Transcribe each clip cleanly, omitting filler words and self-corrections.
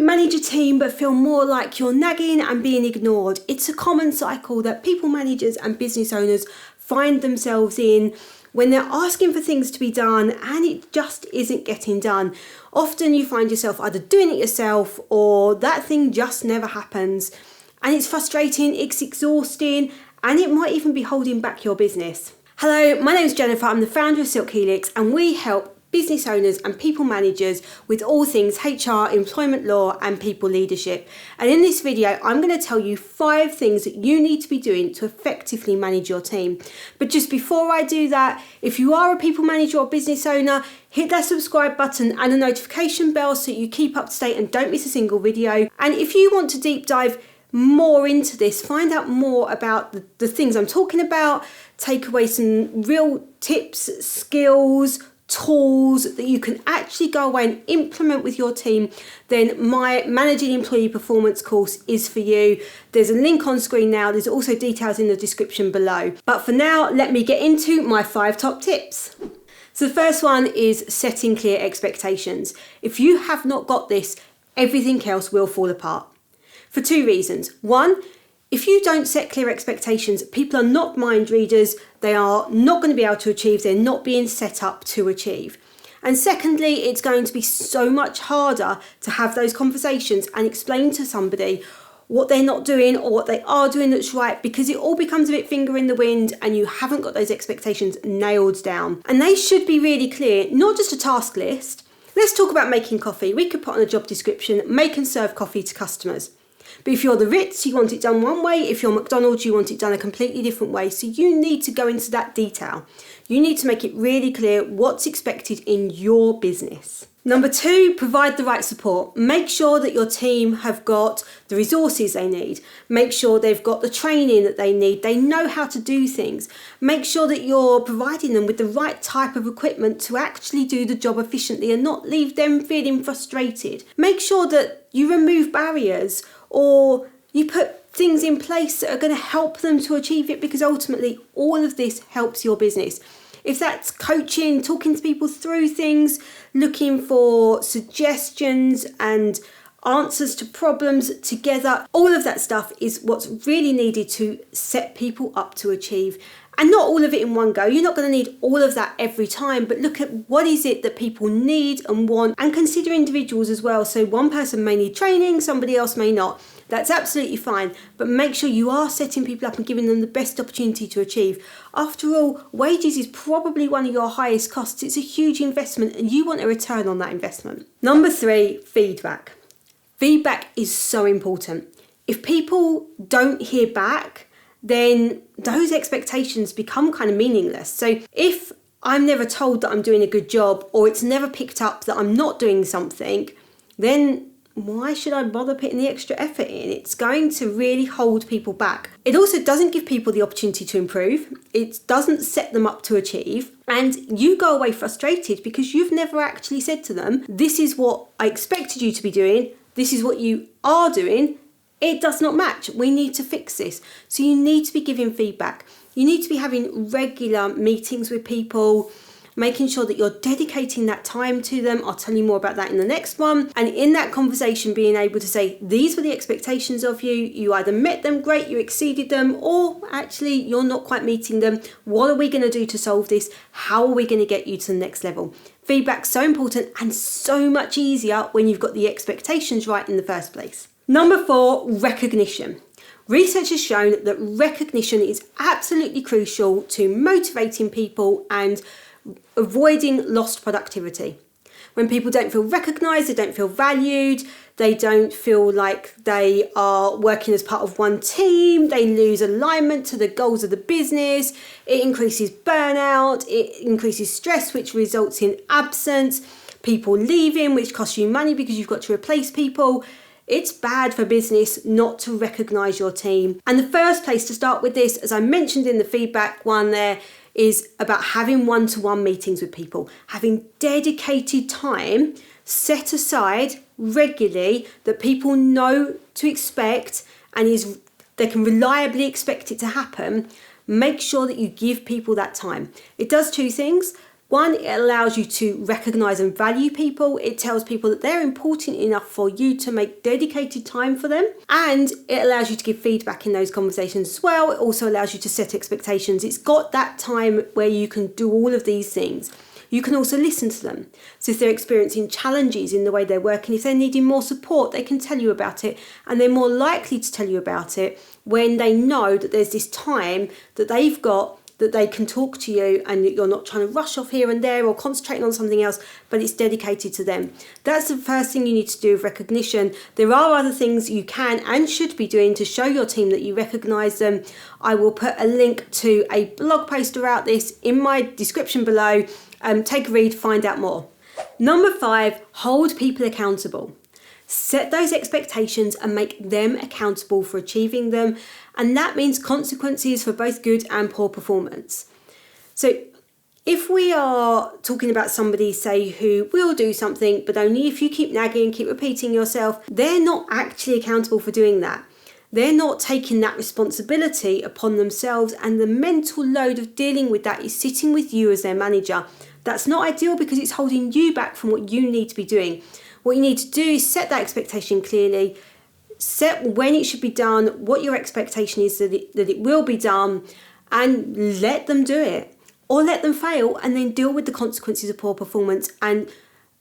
manage a team but feel more like you're nagging and being ignored. It's a common cycle that people managers and business owners find themselves in when they're asking for things to be done and it just isn't getting done. Often you find yourself either doing it yourself or that thing just never happens. And it's frustrating, it's exhausting, and it might even be holding back your business. Hello, my name is Jenefer. I'm the founder of Silk Helix, and we help business owners and people managers with all things HR, employment law, and people leadership. And in this video, I'm going to tell you 5 things that you need to be doing to effectively manage your team. But just before I do that, if you are a people manager or business owner, hit that subscribe button and the notification bell so you keep up to date and don't miss a single video. And if you want to deep dive more into this, find out more about the things I'm talking about, take away some real tips, skills, tools that you can actually go away and implement with your team, then my Managing Employee Performance course is for you. There's a link on screen now. There's also details in the description below. But for now, let me get into my 5 top tips. So the first one is setting clear expectations. If you have not got this, everything else will fall apart. For 2 reasons. One, if you don't set clear expectations, people are not mind readers, they are not going to be able to achieve, they're not being set up to achieve. And secondly, it's going to be so much harder to have those conversations and explain to somebody what they're not doing or what they are doing that's right, because it all becomes a bit finger in the wind and you haven't got those expectations nailed down. And they should be really clear, not just a task list. Let's talk about making coffee. We could put on a job description, make and serve coffee to customers. But if you're the Ritz, you want it done one way. If you're McDonald's, you want it done a completely different way. So you need to go into that detail. You need to make it really clear what's expected in your business. Number 2, provide the right support. Make sure that your team have got the resources they need. Make sure they've got the training that they need. They know how to do things. Make sure that you're providing them with the right type of equipment to actually do the job efficiently and not leave them feeling frustrated. Make sure that you remove barriers or you put things in place that are going to help them to achieve it, because ultimately all of this helps your business. If that's coaching, talking to people through things, looking for suggestions and answers to problems together, all of that stuff is what's really needed to set people up to achieve. And not all of it in one go. You're not going to need all of that every time, but look at what is it that people need and want, and consider individuals as well. So one person may need training, somebody else may not. That's absolutely fine, but make sure you are setting people up and giving them the best opportunity to achieve. After all, wages is probably one of your highest costs. It's a huge investment and you want a return on that investment. Number 3, feedback. Feedback is so important. If people don't hear back, then those expectations become kind of meaningless. So if I'm never told that I'm doing a good job, or it's never picked up that I'm not doing something, then why should I bother putting the extra effort in? It's going to really hold people back. It also doesn't give people the opportunity to improve. It doesn't set them up to achieve. And you go away frustrated because you've never actually said to them, this is what I expected you to be doing. This is what you are doing. It does not match. We need to fix this. So you need to be giving feedback. You need to be having regular meetings with people, making sure that you're dedicating that time to them. I'll tell you more about that in the next one. And in that conversation, being able to say, these were the expectations of you. You either met them, great, you exceeded them, or actually you're not quite meeting them. What are we going to do to solve this? How are we going to get you to the next level? Feedback's so important and so much easier when you've got the expectations right in the first place. Number 4, recognition. Research has shown that recognition is absolutely crucial to motivating people and avoiding lost productivity. When people don't feel recognised, they don't feel valued, they don't feel like they are working as part of one team, they lose alignment to the goals of the business, it increases burnout, it increases stress, which results in absence, people leaving, which costs you money because you've got to replace people. It's bad for business not to recognise your team. And the first place to start with this, as I mentioned in the feedback one there, is about having one-to-one meetings with people, having dedicated time set aside regularly that people know to expect and they can reliably expect it to happen. Make sure that you give people that time. It does 2 things. One, it allows you to recognise and value people. It tells people that they're important enough for you to make dedicated time for them. And it allows you to give feedback in those conversations as well. It also allows you to set expectations. It's got that time where you can do all of these things. You can also listen to them. So if they're experiencing challenges in the way they're working, if they're needing more support, they can tell you about it, and they're more likely to tell you about it when they know that there's this time that they've got that they can talk to you, and that you're not trying to rush off here and there or concentrating on something else, but it's dedicated to them. That's the first thing you need to do with recognition. There are other things you can and should be doing to show your team that you recognise them. I will put a link to a blog post about this in my description below. Take a read, find out more. Number 5, hold people accountable. Set those expectations and make them accountable for achieving them. And that means consequences for both good and poor performance. So if we are talking about somebody, say, who will do something, but only if you keep nagging, keep repeating yourself, they're not actually accountable for doing that. They're not taking that responsibility upon themselves, and the mental load of dealing with that is sitting with you as their manager. That's not ideal because it's holding you back from what you need to be doing. What you need to do is set that expectation clearly, set when it should be done, what your expectation is that it will be done, and let them do it. Or let them fail and then deal with the consequences of poor performance. And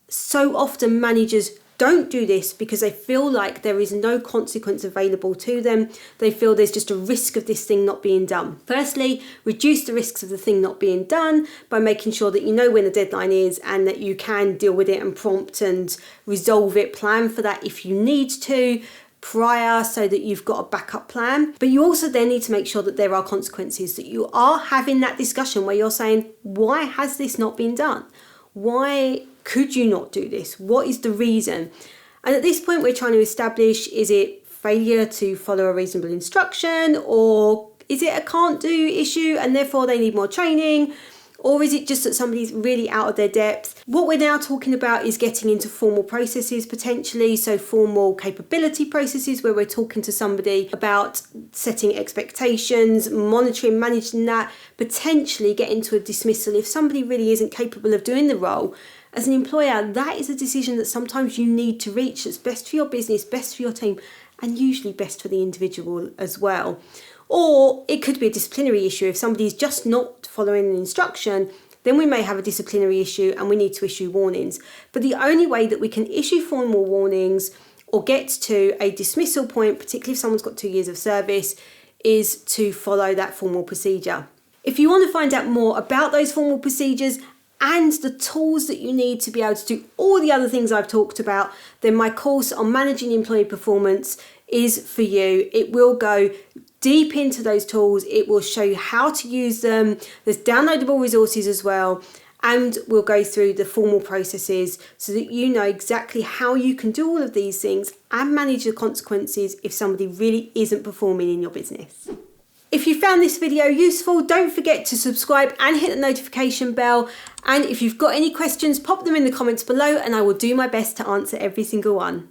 so often managers don't do this because they feel like there is no consequence available to them. They feel there's just a risk of this thing not being done. Firstly, reduce the risks of the thing not being done by making sure that you know when the deadline is and that you can deal with it and prompt and resolve it. Plan for that if you need to prior, so that you've got a backup plan. But you also then need to make sure that there are consequences, that you are having that discussion where you're saying, why has this not been done? Why could you not do this? What is the reason? And at this point, we're trying to establish, is it failure to follow a reasonable instruction, or is it a can't do issue and therefore they need more training? Or is it just that somebody's really out of their depth? What we're now talking about is getting into formal processes potentially, so formal capability processes where we're talking to somebody about setting expectations, monitoring, managing that, potentially get into a dismissal if somebody really isn't capable of doing the role. As an employer, that is a decision that sometimes you need to reach that's best for your business, best for your team, and usually best for the individual as well. Or it could be a disciplinary issue. If somebody's just not following an instruction, then we may have a disciplinary issue and we need to issue warnings. But the only way that we can issue formal warnings or get to a dismissal point, particularly if someone's got 2 years of service, is to follow that formal procedure. If you want to find out more about those formal procedures and the tools that you need to be able to do all the other things I've talked about, then my course on managing employee performance is for you. It will go deep into those tools. It will show you how to use them. There's downloadable resources as well. And we'll go through the formal processes so that you know exactly how you can do all of these things and manage the consequences if somebody really isn't performing in your business. If you found this video useful, don't forget to subscribe and hit the notification bell. And if you've got any questions, pop them in the comments below and I will do my best to answer every single one.